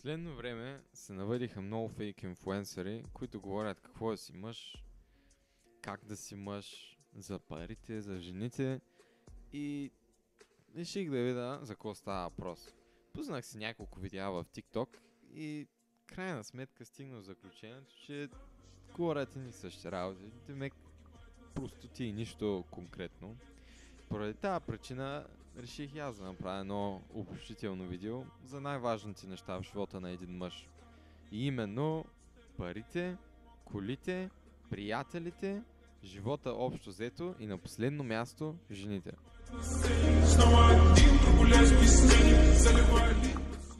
Последно време се навъдиха много фейк инфлуенсъри, които говорят какво да си мъж, как да си мъж, за парите, за жените и реших да видя за какво става въпрос. Пуснах си няколко видеа в TikTok и крайна сметка стигнах в заключението, че говорят и ни същи работи. Демек просто ти нищо конкретно. Поради тази причина реших и аз да направя едно обобщително видео за най-важните неща в живота на един мъж. И именно парите, колите, приятелите, живота общо взето и на последно място жените.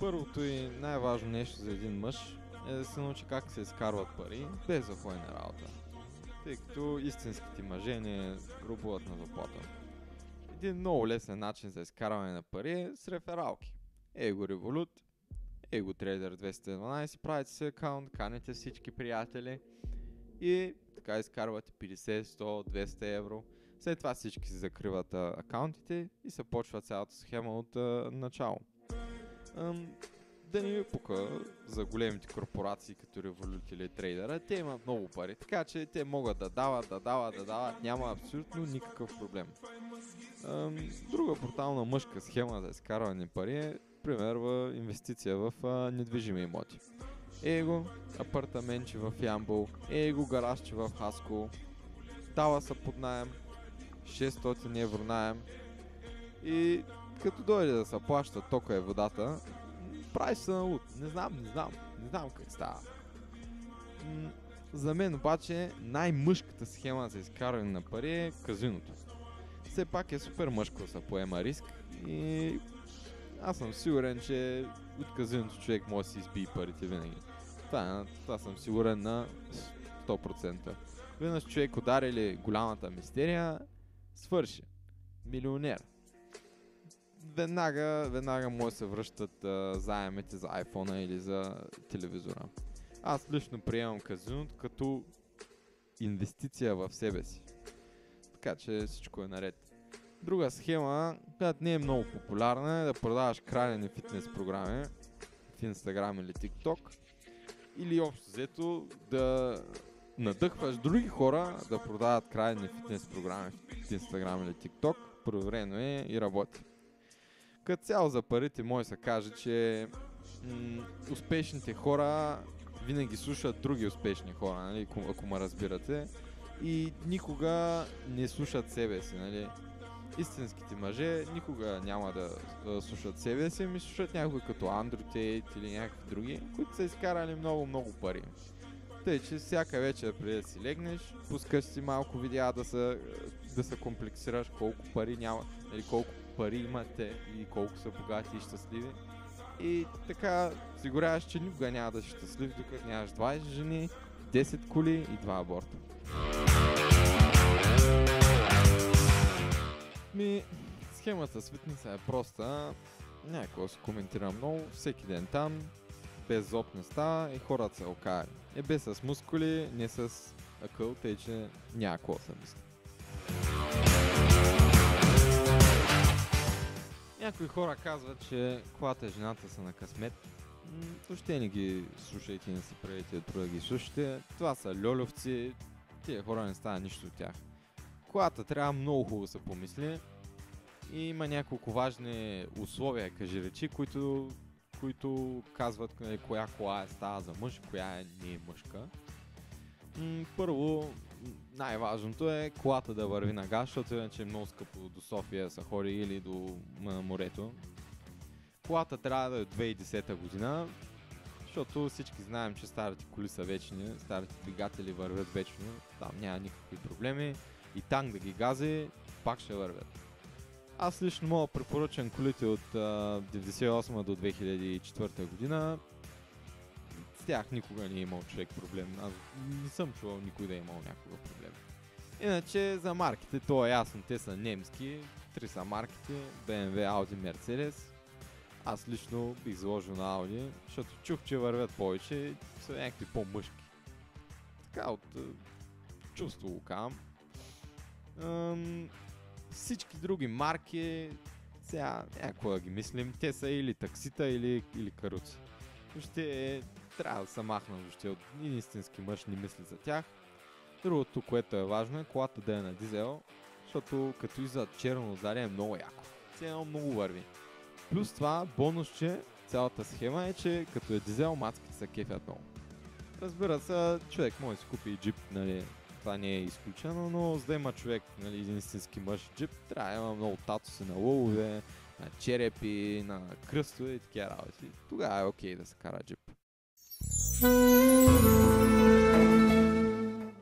Първото и най-важно нещо за един мъж е да се научи как се изкарват пари без да ходи на работа, тъй като истинските мъже не рубуват на заплата. Един много лесен начин за изкарване на пари е с рефералки. Его Revolut, Его Trader 212, правите си акаунт, канете всички приятели и така изкарвате 50, 100, 200 евро. След това всички си закриват акаунтите и се почва цялата схема от начало. Да не ви пука за големите корпорации като Revolut или Trader, те имат много пари, така че те могат да дават, няма абсолютно никакъв проблем. Друга брутална мъжка схема за изкарване пари е, пример, инвестиция в недвижими имоти. Его апартаментче в Ямбол, его гаражче в Хаско, дава се под наем, 600 евро наем и като дойде да се плаща тока и водата, прави се на луд. Не знам как става. За мен обаче най-мъжката схема за изкарване на пари е казиното. Все пак е супер мъжко да се поема риск и аз съм сигурен, че от казиното човек може да си избие парите винаги. Това съм сигурен на 100%. Веднъж човек удари голямата мистерия, свърши. Милионер. Веднага може да се връщат заемите за iPhone или за телевизора. Аз лично приемам казиното като инвестиция в себе си. Така че всичко е наред. Друга схема, която не е много популярна, е да продаваш крадени фитнес програми в Instagram или TikTok. Или общо взето да надъхваш други хора да продават крадени фитнес програми в Instagram или TikTok. Проверено е и работи. Като цяло за парите може да се каже, че успешните хора винаги слушат други успешни хора, нали, ако ме разбирате. И никога не слушат себе си, нали. Истинските мъже никога няма да слушат себе си, ми слушат някой като Андрю Тейт или някакви други, които са изкарали много пари. Тъй, че всяка вечер преди да си легнеш, пускаш си малко видеа да се комплексираш колко пари няма, или колко пари имате и колко са богати и щастливи. И така сигуряваш, че никога няма да си щастлив, докато нямаш 20 жени, 10 коли и 2 аборта. Схемата с фитнеса е проста, някакво се коментира много, всеки ден там, без зоб не става и хората са окаяли. Без с мускули, не с акъл, тъй че няма какво да мисли. Някои хора казват, че колата и жената са на късмет. Въобще не ги слушайте, не си правите да ги слушате. Това са льолевци, тия хора не става нищо от тях. Колата трябва много хубаво да се помисли и има няколко важни условия, кажи речи, които казват коя кола е става за мъж, коя не е мъжка. Първо, най-важното е колата да върви нага, защото иначе е много скъпо до София да се ходи или до морето. Колата трябва да е 2010 година, защото всички знаем, че старите коли са вечни, старите двигатели вървят вечно, там няма никакви проблеми и танк да ги гази, пак ще вървят. Аз лично мога препоръчам колите от 1998 до 2004 година. С тях никога не е имал човек проблем. Аз не съм чувал никой да е имал някога проблем. Иначе за марките, то е ясно, те са немски, три са марките, BMW, Audi, Mercedes. Аз лично бих заложил на Audi, защото чух, че вървят повече и са някакви по-мъжки. Така от чувство го казвам. Всички други марки, сега някакво да ги мислим, те са или таксита или каруци. въобще трябва да се махнат въобще от един истински мъж не мисли за тях. Другото, което е важно е колата да е на дизел, защото като иззад черно отзади е много яко. Все едно много върви. Плюс това, бонус, че цялата схема е, че като е дизел, мацките се кефят много. Разбира се, човек може да си купи и джип, нали, това не е изключено, но за да има човек, нали, един истински мъж джип, трябва да има много татуси на лъвове, на черепи, на кръстове и такива работи. Тогава е окей да се кара джип.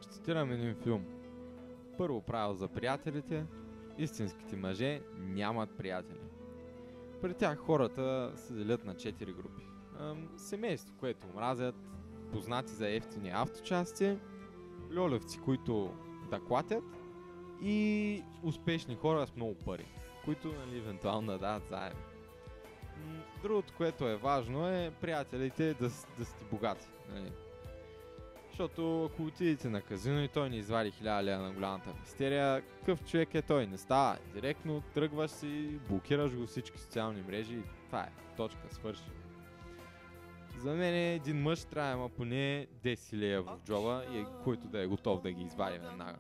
Ще цитирам един филм. Първо правило за приятелите: истинските мъже нямат приятели. При тях хората се делят на 4 групи. Семейство, което мразят, познати за ефтини авточасти, льолевци, които да клатят, и успешни хора с много пари, които, нали, евентуално да дадат заем. Другото, което е важно, е приятелите да сте богати. Нали. Защото ако отидете на казино и той не извади 1000 лева на голямата мистерия, какъв човек е той? Не става. Директно тръгваш си, блокираш го всички социални мрежи и това е. Точка, свърши. За мен един мъж трябва да има поне 10 лева в джоба, който да е готов да ги извади веднага.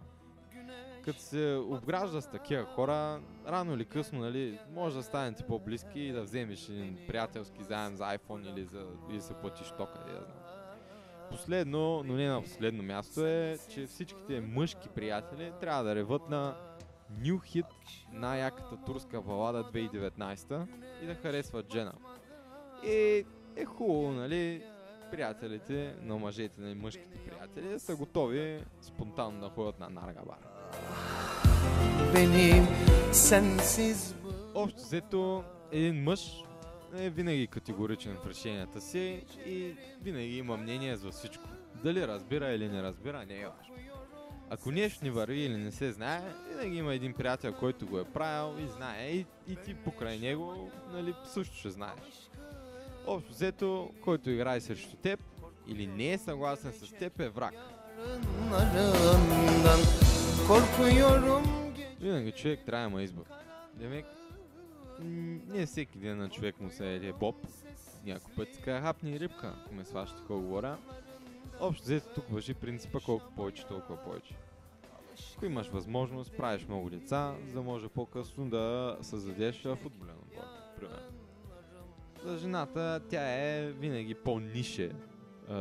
Като се обгражда с такива хора, рано или късно, нали, може да станете по-близки и да вземеш един приятелски заем за iPhone или да се платиш тока, да знам. Последно, но не на последно място е, че всичките мъжки приятели трябва да реват на New Hit, най-яката турска балада 2019 и да харесват Джена. И е хубаво, нали, приятелите на мъжете, на мъжките приятели са готови спонтанно да ходят на нарга бар. Общо взето, един мъж е винаги категоричен в решенията си и винаги има мнение за всичко. Дали разбира или не разбира, не е важно. Ако нещо не върви или не се знае, винаги има един приятел, който го е правил и знае, и ти покрай него, нали, също ще знаеш. Общо взето, който играе срещу теб или не е съгласен с теб, е враг. Винаги човек трябва да има избор. Демек, не всеки ден на човек му се еде боб. Някой път си хапни рибка, ако ме сваща какво говоря. Общо взето тук важи принципа колко повече, толкова повече. Ако имаш възможност, правиш много деца, за да може по-късно да създадеш футболен отбор, примерно. За жената тя е винаги по-нише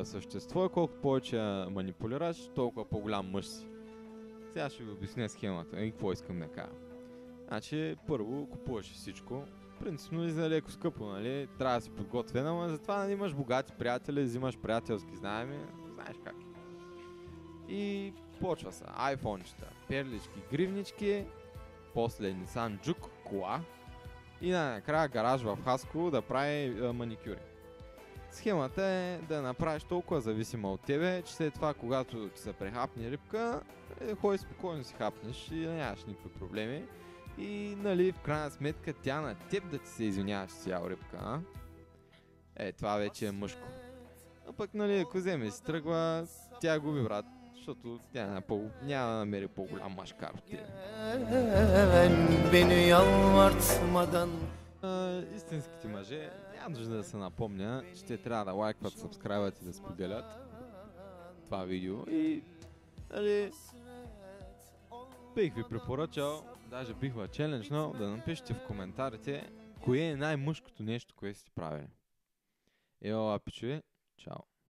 същество, колкото повече манипулираш, толкова по-голям мъж си. Сега ще ви обясня схемата и какво искам да кажа. Значи, първо купуваш всичко. Принципно и за леко скъпо, нали? Трябва да си подготвен, ама затова, нали, имаш богати приятели, взимаш приятелски заеми, знаеш как. И почва са айфончета, перлички, гривнички, после Nissan Juke, кола и накрая гараж в Хасково да прави маникюри. Схемата е да направиш толкова зависима от тебе, че след това, когато ти се прехапне рибка, ходи спокойно си хапнеш и нямаш никакви проблеми. И, нали, в крайна сметка тя на теб да ти се извинява, че си ял рибка, а? Това вече е мъжко. А пък, нали, ако вземе си тръгва, тя губи, брат, защото тя няма да намери по-голям мъжкар от тебе. Истинските мъже няма нужда да се напомня, че те трябва да лайкват, сабскрайбват и да споделят това видео и, нали, бих ви препоръчал, даже бих ви челенджнал да напишете в коментарите кое е най-мъжкото нещо, което сте правили. Ела, пичове, чао!